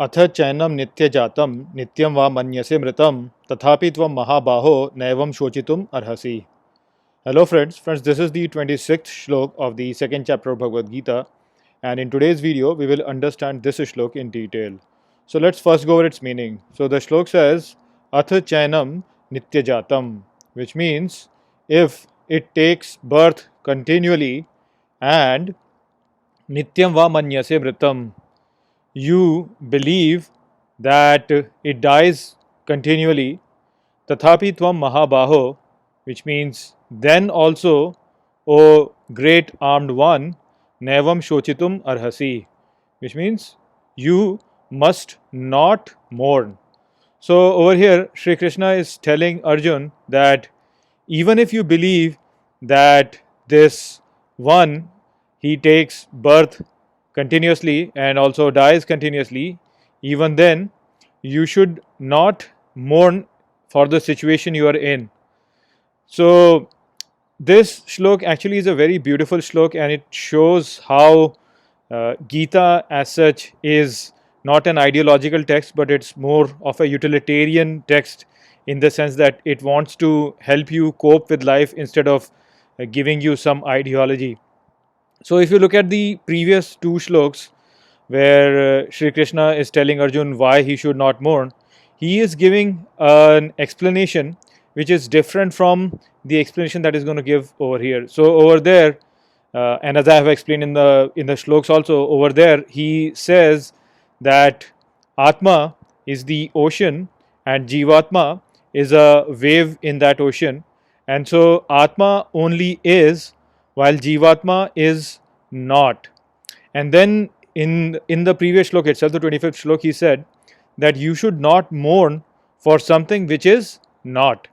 अथ चैनम नित्य जातम नित्यम वा मन्यसे मृतम तथापि त्वं महाबाहो नैवं शोचितुम अर्हसि. Hello friends, this is the 26th shlok of the second chapter of Bhagavad Gita, and in today's video we will understand this shlok in detail. So let's first go over its meaning. So the shlok says Ath chainam nityajatam, which means if it takes birth continually and nityam va manyase mritam, you believe that it dies continually, tathapi tvam mahabaho, which means then also, O great armed one, nevam shochitum arhasi, which means you must not mourn. So over here, Sri Krishna is telling Arjun that even if you believe that this one, he takes birth continuously and also dies continuously, even then you should not mourn for the situation you are in. So this shlok actually is a very beautiful shlok, and it shows how Gita as such is not an ideological text, but it's more of a utilitarian text in the sense that it wants to help you cope with life instead of giving you some ideology. So if you look at the previous two shloks where Sri Krishna is telling Arjun why he should not mourn, he is giving an explanation which is different from the explanation that is going to give over here. So over there, and as I have explained in the shloks also, over there he says that Atma is the ocean and Jivatma is a wave in that ocean, and so Atma only is while Jivatma is not. And then in the previous shlok itself, the 25th shlok, he said that you should not mourn for something which is not.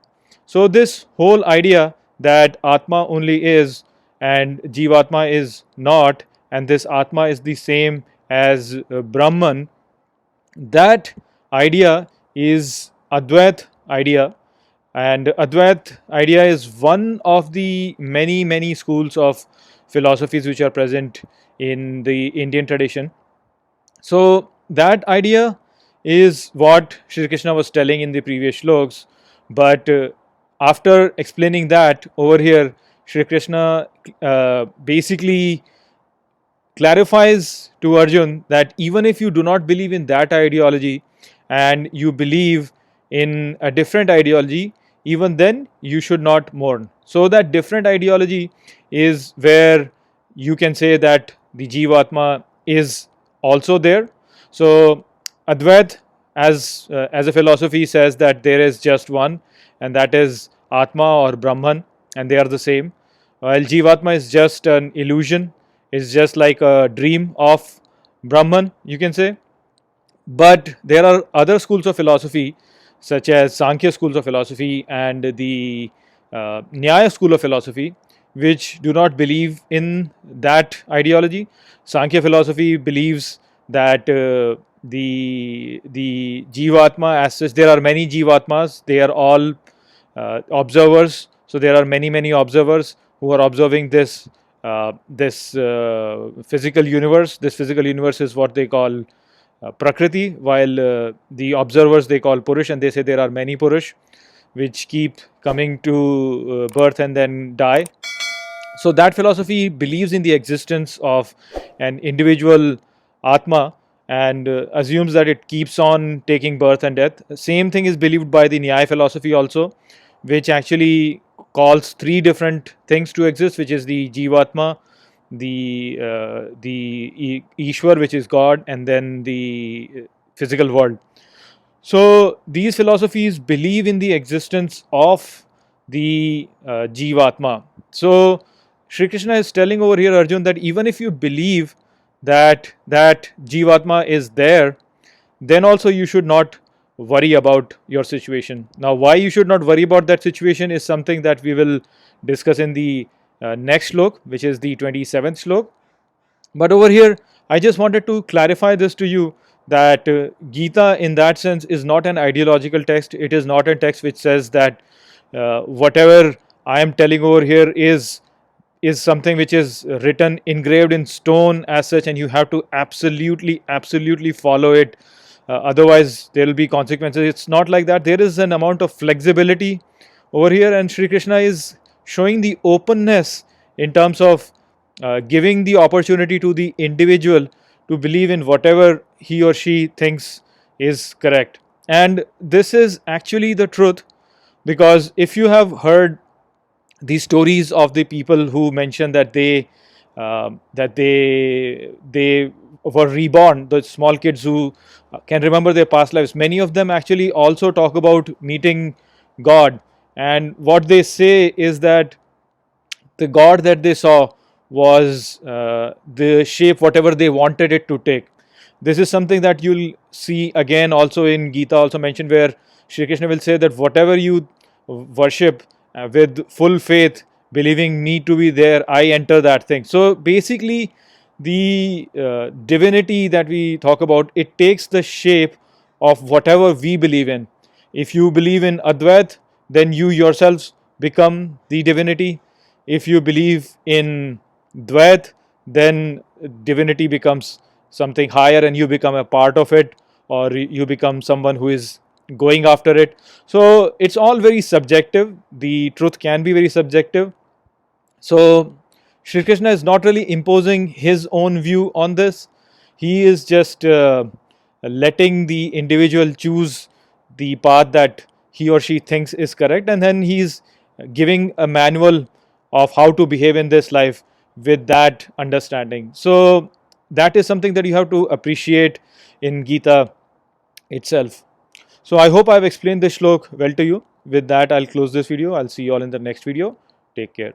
So this whole idea that Atma only is and Jivatma is not, and this Atma is the same as Brahman, that idea is Advait idea, and Advait idea is one of the many schools of philosophies which are present in the Indian tradition. So that idea is what Shri Krishna was telling in the previous shloks, but after explaining that over here, Shri Krishna basically clarifies to Arjun that even if you do not believe in that ideology and you believe in a different ideology, even then you should not mourn. So that different ideology is where you can say that the Jivatma is also there. So Advait as a philosophy says that there is just one, and that is Atma or Brahman, and they are the same. While Jivatma is just an illusion, is just like a dream of Brahman, you can say. But there are other schools of philosophy, such as Sankhya schools of philosophy and the Nyaya school of philosophy, which do not believe in that ideology. Sankhya philosophy believes that the Jivatma, as such, there are many Jivatmas. They are all observers. So there are many observers who are observing this physical universe. This physical universe is what they call Prakriti, while the observers they call Purush, and they say there are many Purush which keep coming to birth and then die. So that philosophy believes in the existence of an individual Atma and assumes that it keeps on taking birth and death. Same thing is believed by the Nyaya philosophy also, which actually calls three different things to exist, which is the Jivatma, the Ishwar, which is God, and then the physical world. So these philosophies believe in the existence of the Jivatma. So Sri Krishna is telling over here, Arjun, that even if you believe that Jivatma is there, then also you should not worry about your situation. Now, why you should not worry about that situation is something that we will discuss in the next shlok, which is the 27th shlok. But over here, I just wanted to clarify this to you that Gita, in that sense, is not an ideological text. It is not a text which says that whatever I am telling over here is something which is written, engraved in stone as such, and you have to absolutely follow it otherwise there will be consequences. It's not like that. There is an amount of flexibility over here, and Sri Krishna is showing the openness in terms of giving the opportunity to the individual to believe in whatever he or she thinks is correct. And this is actually the truth, because if you have heard the stories of the people who mention that they were reborn, the small kids who can remember their past lives, many of them actually also talk about meeting God. And what they say is that the God that they saw was the shape whatever they wanted it to take. This is something that you'll see again also in Gita, also mentioned, where Shri Krishna will say that whatever you worship with full faith, believing me to be there, I enter that thing. So basically, the divinity that we talk about, it takes the shape of whatever we believe in. If you believe in Advait, then you yourselves become the divinity. If you believe in Dvait, then divinity becomes something higher and you become a part of it, or you become someone who is going after it. So it's all very subjective. The truth can be very subjective. So Shri Krishna is not really imposing his own view on this. He is just letting the individual choose the path that he or she thinks is correct, and then he's giving a manual of how to behave in this life with that understanding. So that is something that you have to appreciate in Gita itself. So I hope I've explained this shlok well to you. With that, I'll close this video. I'll see you all in the next video. Take care.